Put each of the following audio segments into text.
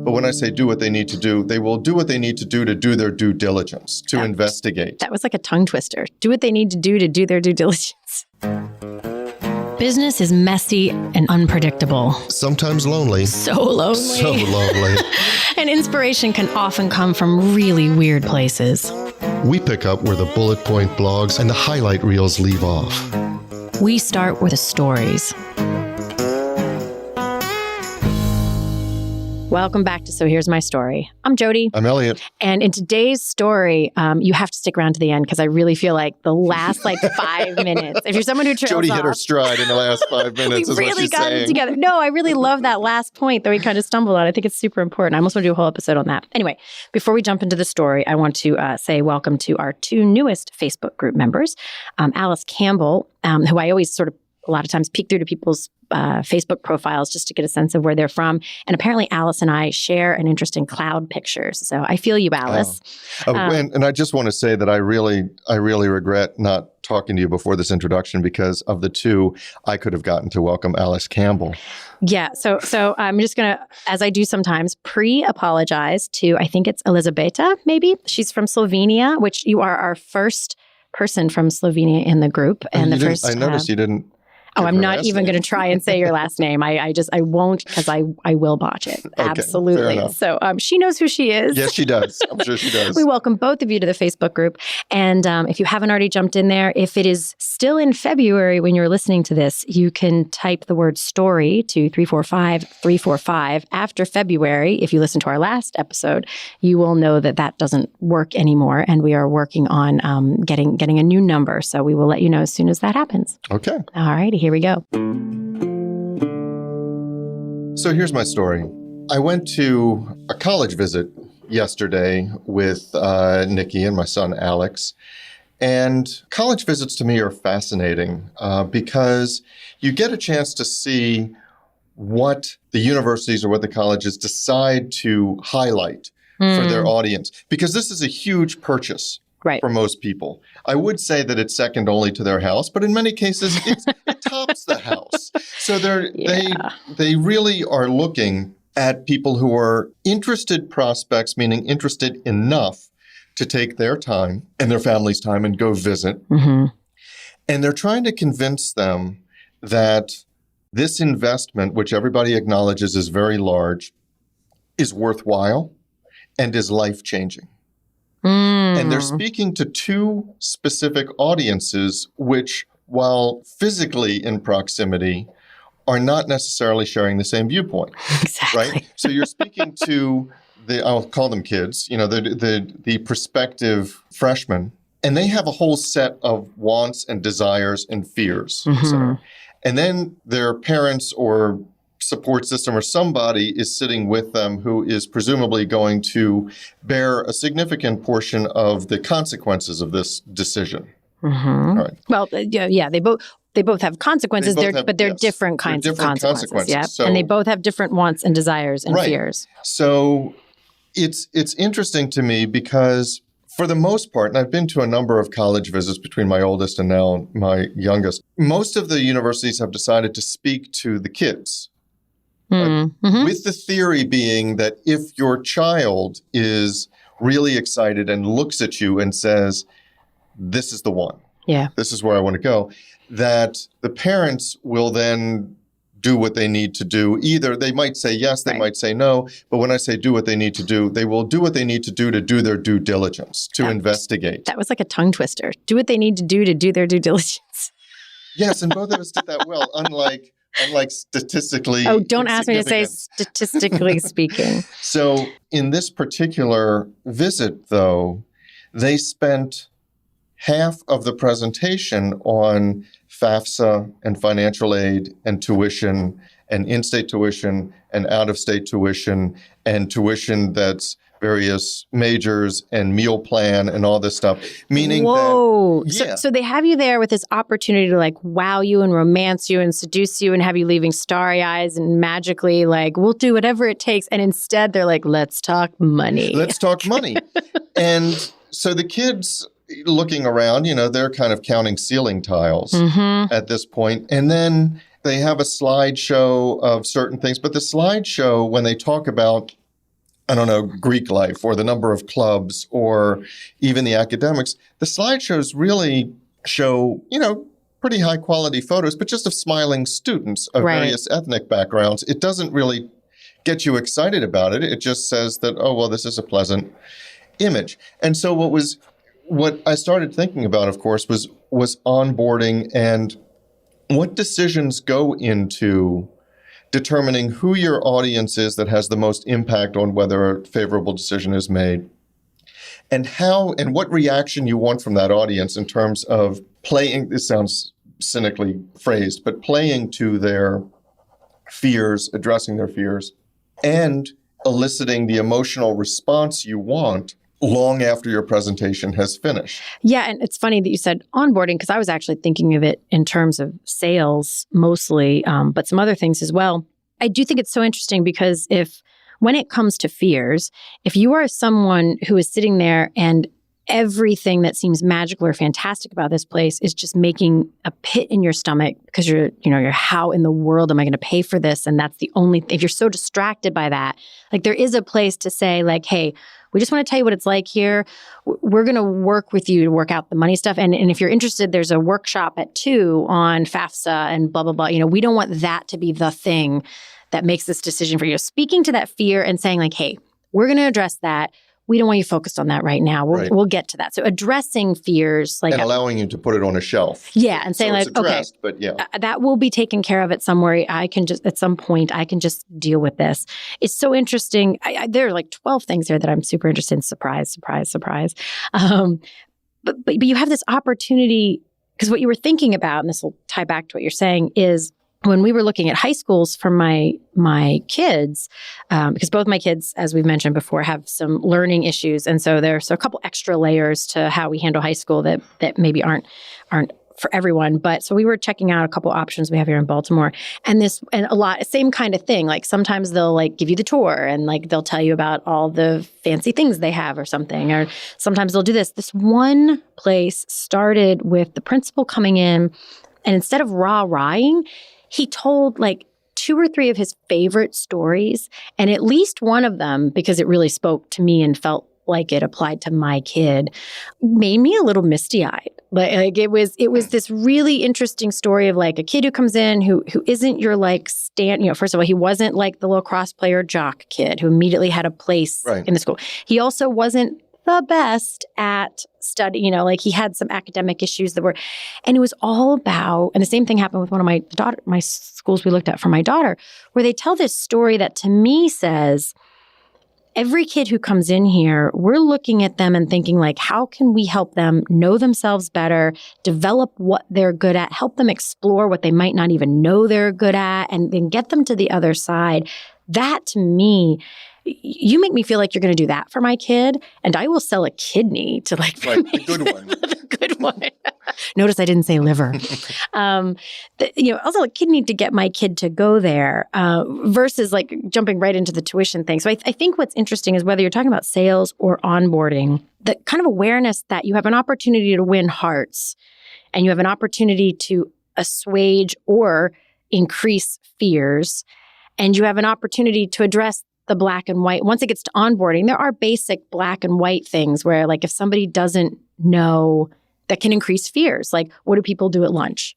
But when I say do what they need to do, they will do what they need to do their due diligence, to investigate. That was like a tongue twister. Do what they need to do their due diligence. Business is messy and unpredictable. Sometimes lonely. So lonely. So lonely. And inspiration can often come from really weird places. We pick up where the bullet point blogs and the highlight reels leave off. We start with the stories. Welcome back to So Here's My Story. I'm Jody. I'm Elliot. And in today's story, you have to stick around to the end because I really feel like the last 5 minutes, if you're someone who trails Jody off, hit her stride in the last 5 minutes. We really got it together. No, I really love that last point that we kind of stumbled on. I think it's super important. I almost want to do a whole episode on that. Anyway, before we jump into the story, I want to say welcome to our two newest Facebook group members, Alice Campbell, who I always sort of a lot of times peek through to people's Facebook profiles just to get a sense of where they're from. And apparently Alice and I share an interest in cloud pictures. So I feel you, Alice. And I just want to say that I really regret not talking to you before this introduction because of the two, I could have gotten to welcome Alice Campbell. Yeah. So I'm just going to, as I do sometimes, pre-apologize to, I think it's Elizabeta, maybe. She's from Slovenia, which you are our first person from Slovenia in the group. And the first. I noticed you didn't. Oh, I'm not even going to try and say your last name. I won't because I will botch it. Okay, absolutely. So she knows who she is. Yes, she does. I'm sure she does. We welcome both of you to the Facebook group. And if you haven't already jumped in there, if it is still in February when you're listening to this, you can type the word story to 345-345 after February. If you listen to our last episode, you will know that doesn't work anymore. And we are working on getting a new number. So we will let you know as soon as that happens. Okay. All righty. Here we go. So here's my story. I went to a college visit yesterday with Nikki and my son Alex. And college visits to me are fascinating because you get a chance to see what the universities or what the colleges decide to highlight for their audience. Because this is a huge purchase. Right. For most people. I would say that it's second only to their house, but in many cases, it tops the house. So they really are looking at people who are interested prospects, meaning interested enough to take their time and their family's time and go visit. Mm-hmm. And they're trying to convince them that this investment, which everybody acknowledges is very large, is worthwhile and is life-changing. And they're speaking to two specific audiences, which, while physically in proximity, are not necessarily sharing the same viewpoint. Exactly. Right? So you're speaking to I'll call them kids, the prospective freshmen, and they have a whole set of wants and desires and fears. Mm-hmm. And then their parents or support system or somebody is sitting with them who is presumably going to bear a significant portion of the consequences of this decision. Mm-hmm. All right. Well, yeah, they both have consequences, but they're different kinds of consequences. Yeah, so, and they both have different wants and desires and fears. So it's interesting to me because for the most part, and I've been to a number of college visits between my oldest and now my youngest, most of the universities have decided to speak to the kids. Mm-hmm. With the theory being that if your child is really excited and looks at you and says, this is the one, this is where I want to go, that the parents will then do what they need to do. Either they might say yes, they might say no, but when I say do what they need to do, they will do what they need to do their due diligence, to investigate. That was like a tongue twister. Do what they need to do their due diligence. Yes, and both of us did that well, unlike statistically. Oh, don't ask me to say statistically speaking. So in this particular visit, though, they spent half of the presentation on FAFSA and financial aid and tuition and in-state tuition and out-of-state tuition and tuition that's various majors and meal plan and all this stuff. Meaning So they have you there with this opportunity to wow you and romance you and seduce you and have you leaving starry eyes and magically we'll do whatever it takes. And instead they're let's talk money. Let's talk money. And so the kids looking around, they're kind of counting ceiling tiles at this point. And then they have a slideshow of certain things. But the slideshow, when they talk about I don't know, Greek life or the number of clubs or even the academics, the slideshows really show, pretty high quality photos, but just of smiling students of various ethnic backgrounds. It doesn't really get you excited about it. It just says that, oh, well, this is a pleasant image. And so what I started thinking about, of course, was onboarding and what decisions go into determining who your audience is that has the most impact on whether a favorable decision is made, and how and what reaction you want from that audience in terms of playing, this sounds cynically phrased, but playing to their fears, addressing their fears, and eliciting the emotional response you want long after your presentation has finished. Yeah, and it's funny that you said onboarding, because I was actually thinking of it in terms of sales mostly, but some other things as well. I do think it's so interesting because when it comes to fears, if you are someone who is sitting there and everything that seems magical or fantastic about this place is just making a pit in your stomach because you're how in the world am I going to pay for this? And that's the only, if you're so distracted by that, like there is a place to say like, hey, we just want to tell you what it's like here. We're going to work with you to work out the money stuff. And if you're interested, there's a workshop at 2 on FAFSA and blah, blah, blah. We don't want that to be the thing that makes this decision for you. Speaking to that fear and saying like, hey, we're going to address that. We don't want you focused on that right now. We'll get to that. So addressing fears, like, and allowing you to put it on a shelf. Yeah, and saying so like, it's addressed, but yeah, that will be taken care of at somewhere. I can just at some point I can just deal with this. It's so interesting. There are like 12 things there that I'm super interested in. Surprise, surprise, surprise. But you have this opportunity because what you were thinking about, and this will tie back to what you're saying, is when we were looking at high schools for my kids, because both my kids, as we've mentioned before, have some learning issues. And so there's a couple extra layers to how we handle high school that maybe aren't for everyone. But so we were checking out a couple options we have here in Baltimore, and a lot, same kind of thing. Like sometimes they'll like give you the tour and like they'll tell you about all the fancy things they have or something, or sometimes they'll do this. This one place started with the principal coming in, and instead of rah-rahing, he told like 2 or 3 of his favorite stories, and at least one of them, because it really spoke to me and felt like it applied to my kid, made me a little misty-eyed. Like it was this really interesting story of like a kid who comes in who isn't your like first of all, he wasn't like the lacrosse player jock kid who immediately had a place in the school. He also wasn't the best at study, like he had some academic issues and it was all about, and the same thing happened with one of my schools we looked at for my daughter, where they tell this story that to me says, every kid who comes in here, we're looking at them and thinking like, how can we help them know themselves better, develop what they're good at, help them explore what they might not even know they're good at, and then get them to the other side. That to me, you make me feel like you're going to do that for my kid, and I will sell a kidney to like the good one. The good one. Notice I didn't say liver. I'll sell a kidney to get my kid to go there versus like jumping right into the tuition thing. So I think what's interesting is whether you're talking about sales or onboarding, the kind of awareness that you have an opportunity to win hearts and you have an opportunity to assuage or increase fears, and you have an opportunity to address the black and white. Once it gets to onboarding, there are basic black and white things where like if somebody doesn't know, that can increase fears. Like what do people do at lunch?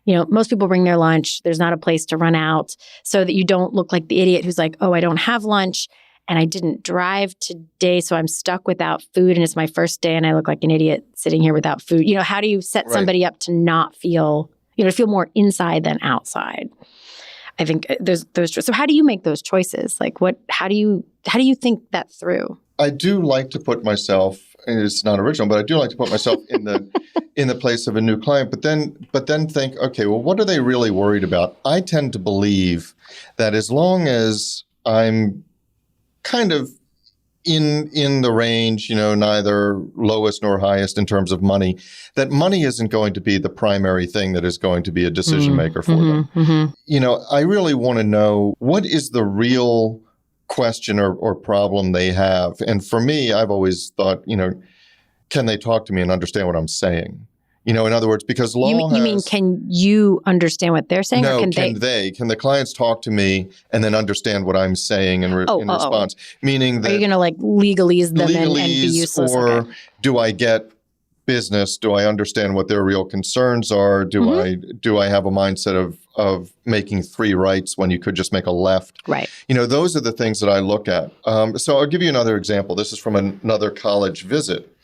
Most people bring their lunch. There's not a place to run out so that you don't look like the idiot who's like, oh, I don't have lunch and I didn't drive today, so I'm stuck without food and it's my first day and I look like an idiot sitting here without food. How do you set somebody up to not feel, to feel more inside than outside? I think there's those. So how do you make those choices? Like how do you think that through? I do like to put myself, and it's not original, but I do like to put myself in the place of a new client, but then think, okay, well, what are they really worried about? I tend to believe that as long as I'm kind of in the range, neither lowest nor highest in terms of money, that money isn't going to be the primary thing that is going to be a decision maker for them. Mm-hmm. I really want to know what is the real question or problem they have. And for me, I've always thought, can they talk to me and understand what I'm saying? In other words, because law you mean, can you understand what they're saying? No, or can the clients talk to me and then understand what I'm saying in response? Meaning that... Are you going to like legalese them and be useless? Or do I get business? Do I understand what their real concerns are? Do I have a mindset of making 3 rights when you could just make a left? Right. Those are the things that I look at. So I'll give you another example. This is from another college visit.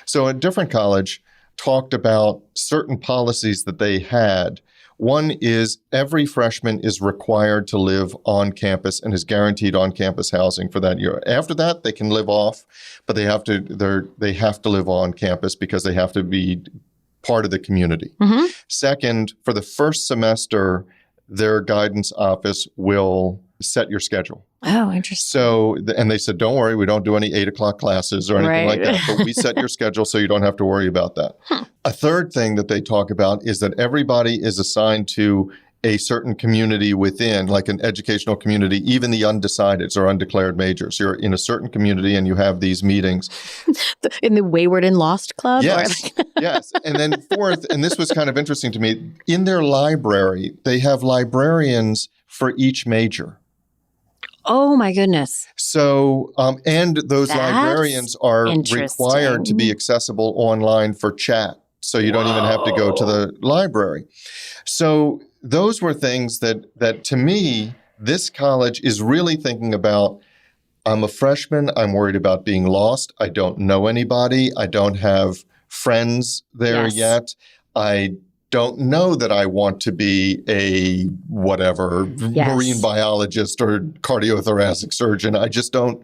So a different college talked about certain policies that they had. One is every freshman is required to live on campus and is guaranteed on-campus housing for that year. After that, they can live off, but they have to live on campus because they have to be part of the community. Mm-hmm. Second, for the first semester, their guidance office will set your schedule. Oh, interesting. So, and they said, don't worry, we don't do any 8:00 classes or anything like that, but we set your schedule so you don't have to worry about that. A third thing that they talk about is that everybody is assigned to a certain community within, like an educational community, even the undecideds or undeclared majors. You're in a certain community and you have these meetings. In the Wayward and Lost Club? Yes, yes. And then fourth, and this was kind of interesting to me, in their library, they have librarians for each major. Oh, my goodness. So, and those librarians are required to be accessible online for chat. So you don't even have to go to the library. So those were things that to me, this college is really thinking about. I'm a freshman. I'm worried about being lost. I don't know anybody. I don't have friends there yet. I don't know that I want to be a whatever marine biologist or cardiothoracic surgeon. I just don't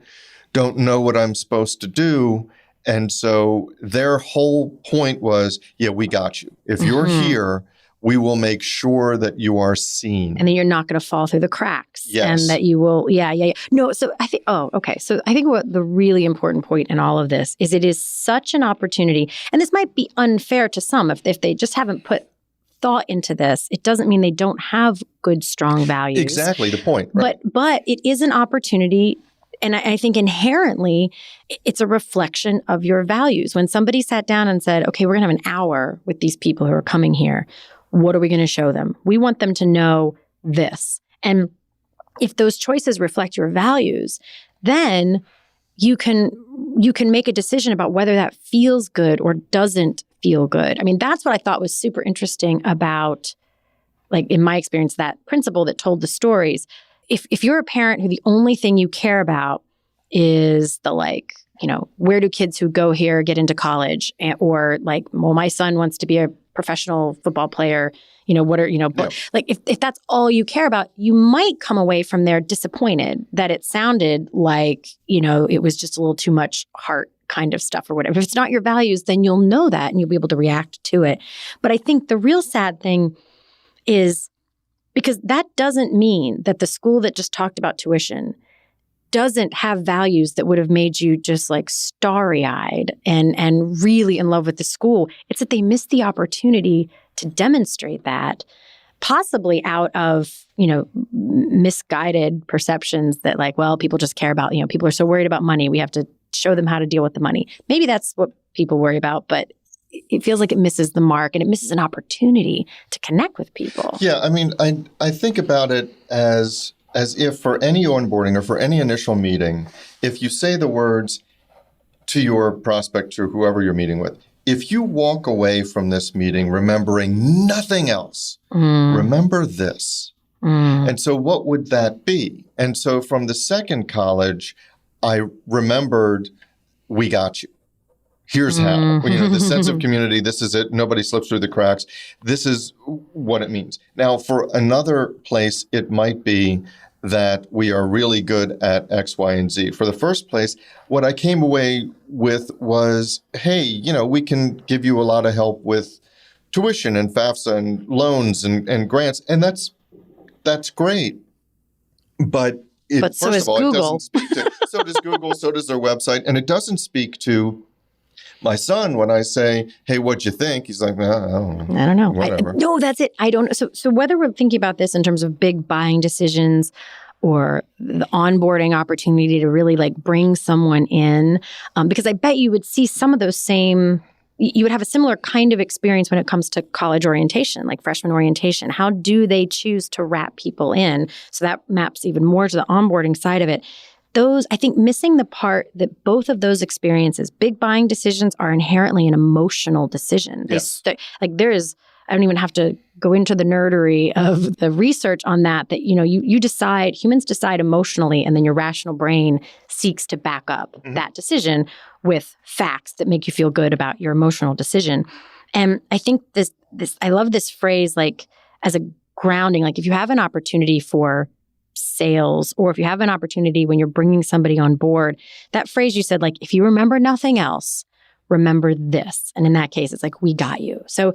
know what I'm supposed to do. And so their whole point was, we got you. If you're here, we will make sure that you are seen. And then you're not going to fall through the cracks. Yes. And that you will, No, so I think, So I think what the really important point in all of this is it is such an opportunity. And this might be unfair to some if they just haven't put thought into this. It doesn't mean they don't have good, strong values. Exactly the point. Right? But it is an opportunity. And I think inherently, it's a reflection of your values. When somebody sat down and said, okay, we're going to have an hour with these people who are coming here. What are we going to show them? We want them to know this. And if those choices reflect your values, then you can make a decision about whether that feels good or doesn't feel good. I mean, that's what I thought was super interesting about, like, in my experience, that principal that told the stories. If you're a parent who the only thing you care about is where do kids who go here get into college? Or my son wants to be a professional football player, if that's all you care about, you might come away from there disappointed that it sounded like, it was just a little too much heart kind of stuff or whatever. If it's not your values, then you'll know that and you'll be able to react to it. But I think the real sad thing is, because that doesn't mean that the school that just talked about tuition doesn't have values that would have made you just like starry-eyed and really in love with the school. It's that they missed the opportunity to demonstrate that, possibly out of, misguided perceptions that people just care about, people are so worried about money. We have to show them how to deal with the money. Maybe that's what people worry about, but it feels like it misses the mark and it misses an opportunity to connect with people. Yeah, I mean, I think about it as if for any onboarding or for any initial meeting, if you say the words to your prospect or whoever you're meeting with, if you walk away from this meeting remembering nothing else, remember this. And so what would that be? And so from the second college, I remembered, we got you. Here's how. The sense of community, this is it. Nobody slips through the cracks. This is what it means. Now, for another place, it might be that we are really good at X, Y, and Z. For the first place, what I came away with was, hey, we can give you a lot of help with tuition and FAFSA and loans and grants. And that's great. But so is Google. It doesn't speak to, so does Google, so does their website. And it doesn't speak to my son, when I say, hey, what'd you think? He's like, I don't know. Whatever. No, that's it. I don't know. So whether we're thinking about this in terms of big buying decisions or the onboarding opportunity to really bring someone in, because I bet you would see some of those same you would have a similar kind of experience when it comes to college orientation, like freshman orientation. How do they choose to wrap people in? So that maps even more to the onboarding side of it. Those, I think, missing the part that both of those experiences, big buying decisions are inherently an emotional decision. Yes. I don't even have to go into the nerdery of the research on that, you decide, humans decide emotionally, and then your rational brain seeks to back up that decision with facts that make you feel good about your emotional decision. And I think I love this phrase, like, as a grounding, like if you have an opportunity for sales, or if you have an opportunity when you're bringing somebody on board, that phrase you said, like, if you remember nothing else, remember this. And in that case, it's like, we got you. So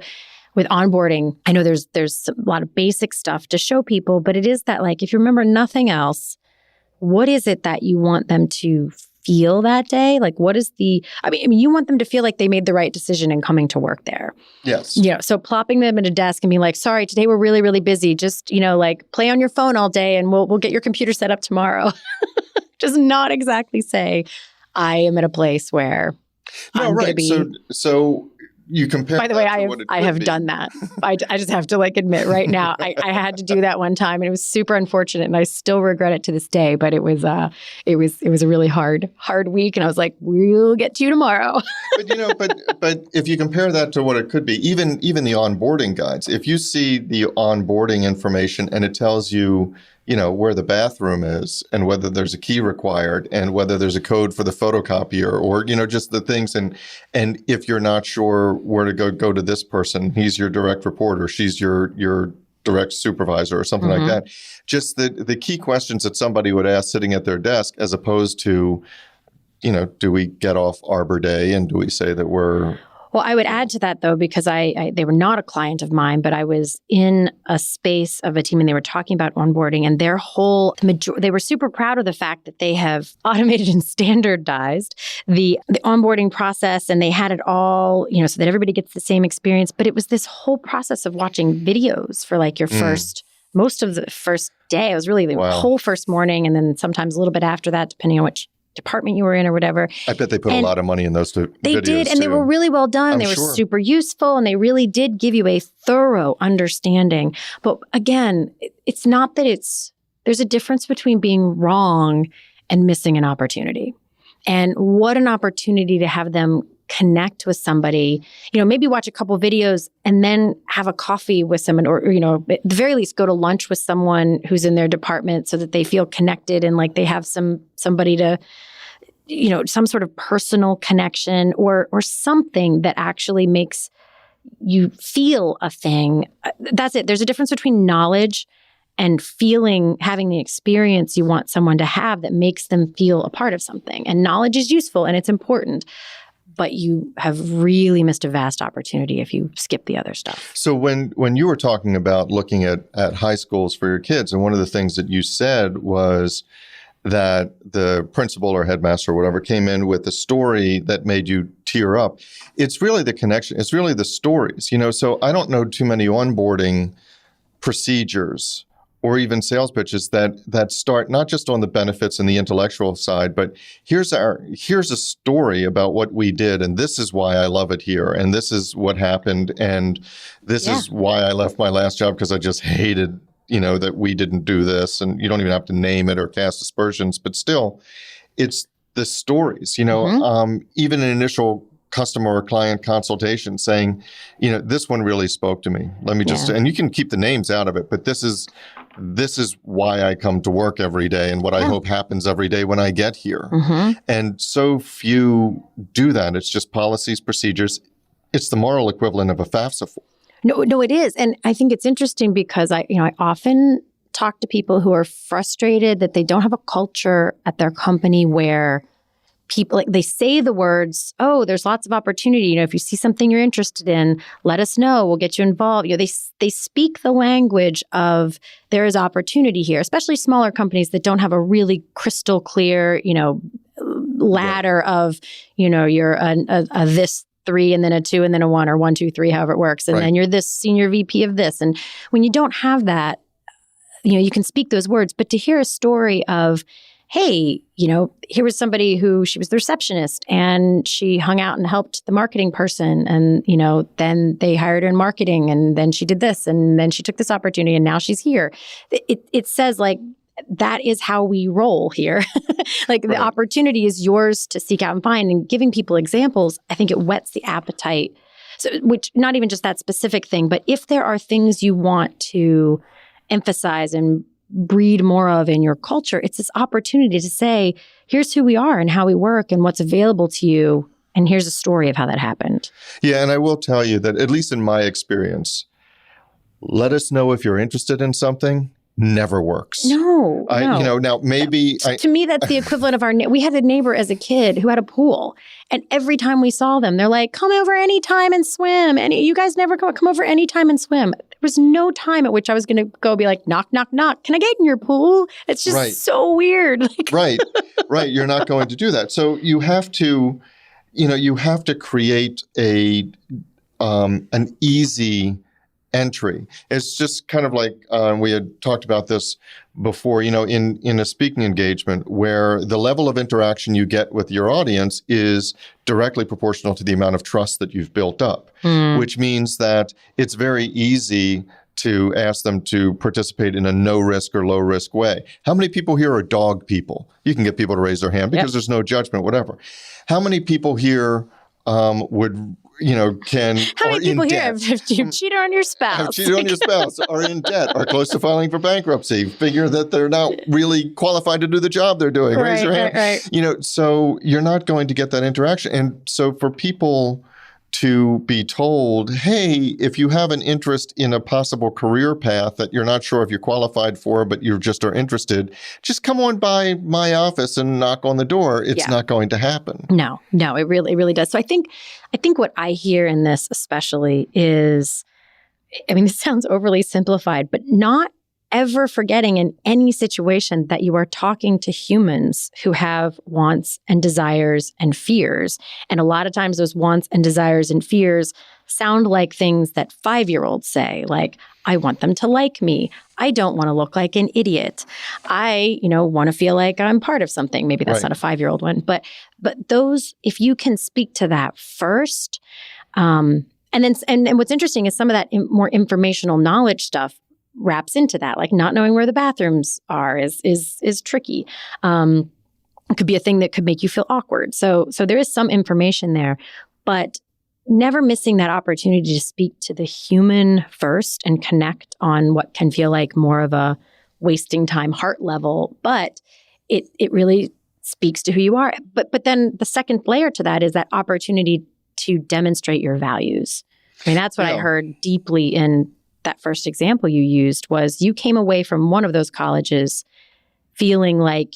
with onboarding, I know there's a lot of basic stuff to show people, but it is that, like, if you remember nothing else, what is it that you want them to feel that day? Like, what is I mean, you want them to feel like they made the right decision in coming to work there. Yes. So plopping them at a desk and being like, sorry, today we're really, really busy. Just, like, play on your phone all day and we'll get your computer set up tomorrow. Just not exactly say, I am at a place where I'm going to be. So you compare. By the way, I have done that. I just have to, like, admit right now, I had to do that one time, and it was super unfortunate, and I still regret it to this day. But it was a really hard week, and I was like, we'll get to you tomorrow. but if you compare that to what it could be, even the onboarding guides, if you see the onboarding information and it tells you, where the bathroom is and whether there's a key required and whether there's a code for the photocopier or, just the things. And if you're not sure where to go to this person, he's your direct report or she's your direct supervisor or something like that. Just the key questions that somebody would ask sitting at their desk, as opposed to, do we get off Arbor Day and do we say that we're... Well, I would add to that, though, because they were not a client of mine, but I was in a space of a team and they were talking about onboarding, and they were super proud of the fact that they have automated and standardized the onboarding process, and they had it all, so that everybody gets the same experience. But it was this whole process of watching videos for, like, your most of the first day. It was really the whole first morning, and then sometimes a little bit after that, depending on which department you were in or whatever. I bet they put a lot of money in those videos. They did, and they were really well done. They were super useful, and they really did give you a thorough understanding. But again, it's not that there's a difference between being wrong and missing an opportunity. And what an opportunity to have them connect with somebody, maybe watch a couple videos and then have a coffee with someone, or, at the very least, go to lunch with someone who's in their department so that they feel connected and like they have somebody to, some sort of personal connection or something that actually makes you feel a thing. That's it. There's a difference between knowledge and having the experience you want someone to have that makes them feel a part of something. And knowledge is useful and it's important, but you have really missed a vast opportunity if you skip the other stuff. So when you were talking about looking at high schools for your kids, and one of the things that you said was that the principal or headmaster or whatever came in with a story that made you tear up. It's really the connection. It's really the stories, So I don't know too many onboarding procedures or even sales pitches that start not just on the benefits and the intellectual side, but here's a story about what we did, and this is why I love it here, and this is what happened, and this is why I left my last job because I just hated, that we didn't do this, and you don't even have to name it or cast aspersions, but still, it's the stories, even an initial customer or client consultation saying, this one really spoke to me. Let me just, and you can keep the names out of it, but this is why I come to work every day and what I hope happens every day when I get here. And so few do that. It's just policies, procedures. It's the moral equivalent of a FAFSA form. No, it is. And I think it's interesting because I often talk to people who are frustrated that they don't have a culture at their company where people, they say the words, oh, there's lots of opportunity. If you see something you're interested in, let us know. We'll get you involved. They speak the language of there is opportunity here, especially smaller companies that don't have a really crystal clear, ladder of, you're a this 3 and then a 2 and then a 1 or 1, 2, 3, however it works. And then you're this senior VP of this. And when you don't have that, you can speak those words, but to hear a story of hey, here was somebody who she was the receptionist and she hung out and helped the marketing person. And, then they hired her in marketing and then she did this and then she took this opportunity and now she's here. It says like, that is how we roll here. Like the opportunity is yours to seek out and find, and giving people examples, I think it whets the appetite. So, which not even just that specific thing, but if there are things you want to emphasize and breed more of in your culture, it's this opportunity to say, here's who we are and how we work and what's available to you. And here's a story of how that happened. Yeah. And I will tell you that, at least in my experience, let us know if you're interested in something never works. No. Now maybe to me, that's the equivalent of we had a neighbor as a kid who had a pool, and every time we saw them, they're like, come over anytime and swim. And you guys never come over anytime and swim. There was no time at which I was going to go be like, knock, knock, knock. Can I get in your pool? It's just so weird. Right. You're not going to do that. So you have to, create an easy entry. It's just kind of like we had talked about this before, in a speaking engagement where the level of interaction you get with your audience is directly proportional to the amount of trust that you've built up, which means that it's very easy to ask them to participate in a no-risk or low-risk way. How many people here are dog people? You can get people to raise their hand because there's no judgment, whatever. How many people here would can How many people here have cheated on your spouse? Have cheated on your spouse, are in debt, are close to filing for bankruptcy, figure that they're not really qualified to do the job they're doing. Raise your hand. Right. So you're not going to get that interaction. And so for people to be told, hey, if you have an interest in a possible career path that you're not sure if you're qualified for, but you just are interested, just come on by my office and knock on the door. It's not going to happen. No, it really does. So I think what I hear in this especially is, this sounds overly simplified, but not ever forgetting in any situation that you are talking to humans who have wants and desires and fears. And a lot of times those wants and desires and fears sound like things that 5-year-olds say, like, I want them to like me. I don't want to look like an idiot. I, want to feel like I'm part of something. Maybe that's not a 5-year-old one, but those, if you can speak to that first, and what's interesting is some of that more informational knowledge stuff wraps into that, like not knowing where the bathrooms are is tricky. It could be a thing that could make you feel awkward. So there is some information there, but never missing that opportunity to speak to the human first and connect on what can feel like more of a wasting time heart level, but it really speaks to who you are. But then the second layer to that is that opportunity to demonstrate your values. That's what I heard deeply in that first example you used was you came away from one of those colleges feeling like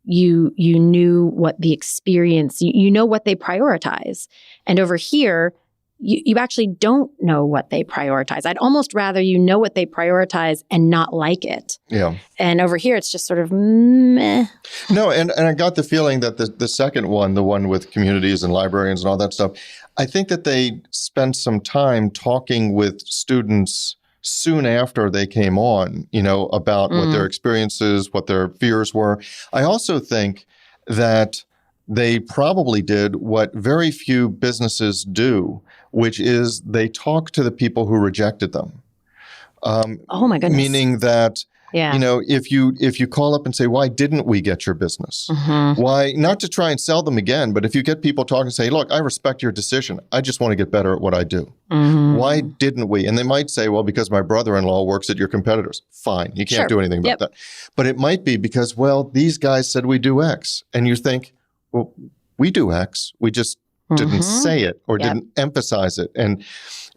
you knew what the experience, you know what they prioritize. And over here, you actually don't know what they prioritize. I'd almost rather you know what they prioritize and not like it. Yeah. And over here, it's just sort of meh. No, and I got the feeling that the second one, the one with communities and librarians and all that stuff, I think that they spent some time talking with students soon after they came on, about what their experiences, what their fears were. I also think that they probably did what very few businesses do, which is they talk to the people who rejected them. Oh my goodness. Meaning that, if you call up and say, why didn't we get your business? Why, not to try and sell them again, but if you get people talking and say, look, I respect your decision. I just want to get better at what I do. Why didn't we? And they might say, well, because my brother-in-law works at your competitors. Fine. You can't do anything about that. But it might be because, well, these guys said we do X. And you think, well, we do X. We just didn't say it or didn't emphasize it. And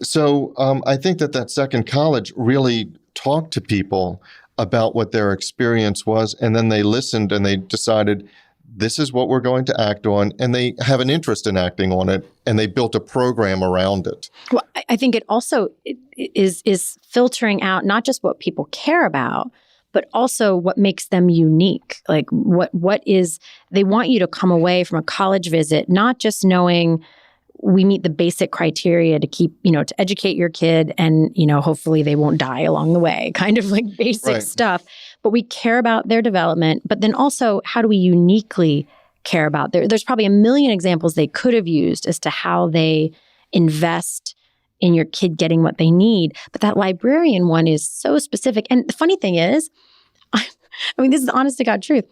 so I think that second college really talked to people about what their experience was, and then they listened and they decided this is what we're going to act on, and they have an interest in acting on it, and they built a program around it. Well, I think it also is filtering out not just what people care about, but also what makes them unique. Like what is, they want you to come away from a college visit not just knowing we meet the basic criteria to keep, to educate your kid and, hopefully they won't die along the way, kind of like basic stuff. but we care about their development. But then also, how do we uniquely care about there's probably a million examples they could have used as to how they invest in your kid getting what they need. But that librarian one is so specific. And the funny thing is, I mean, this is the honest to God truth.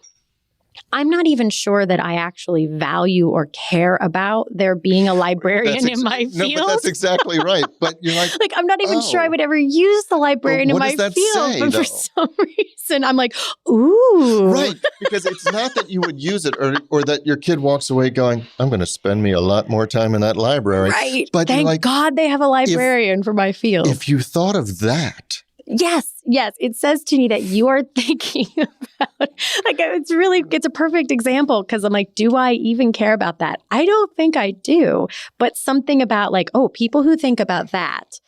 I'm not even sure that I actually value or care about there being a librarian in my field. No, but that's exactly right. But you're like, I'm not even sure I would ever use the librarian in my field. Say, but though? for some reason, I'm like, ooh. Right. Because it's not that you would use it or that your kid walks away going, I'm going to spend me a lot more time in that library. Right. But Thank God they have a librarian for my field. If you thought of that. Yes. It says to me that you are thinking about, it's a perfect example because I'm like, do I even care about that? I don't think I do. But something about people who think about that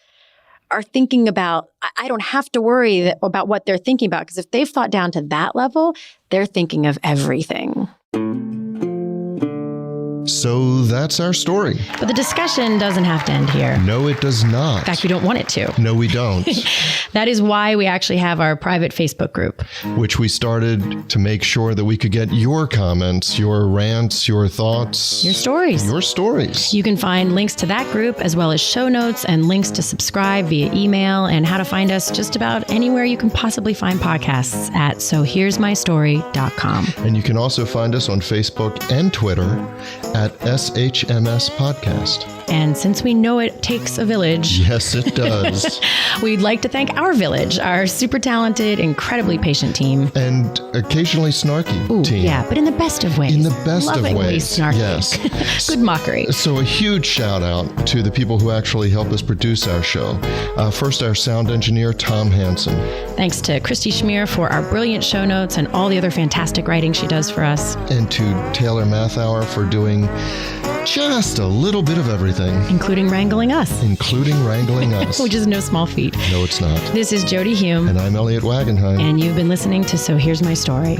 are thinking about, I don't have to worry about what they're thinking about because if they've thought down to that level, they're thinking of everything. So that's our story. But the discussion doesn't have to end here. No, it does not. In fact, we don't want it to. No, we don't. That is why we actually have our private Facebook group. Which we started to make sure that we could get your comments, your rants, your thoughts. Your stories. Your stories. You can find links to that group as well as show notes and links to subscribe via email and how to find us just about anywhere you can possibly find podcasts at sohere'smystory.com. And you can also find us on Facebook and Twitter at SHMS Podcast. And since we know it takes a village. Yes, it does. We'd like to thank our village, our super talented, incredibly patient team. And occasionally snarky team. Yeah, but in the best of ways. In the best Lovingly of ways. Snarky. Yes. Good mockery. So a huge shout out to the people who actually help us produce our show. First, our sound engineer, Tom Hansen. Thanks to Christy Schmier for our brilliant show notes and all the other fantastic writing she does for us. And to Taylor Mathauer for doing just a little bit of everything. Including wrangling us. Which is no small feat. No, it's not. This is Jody Hume. And I'm Elliot Wagenheim. And you've been listening to So Here's My Story.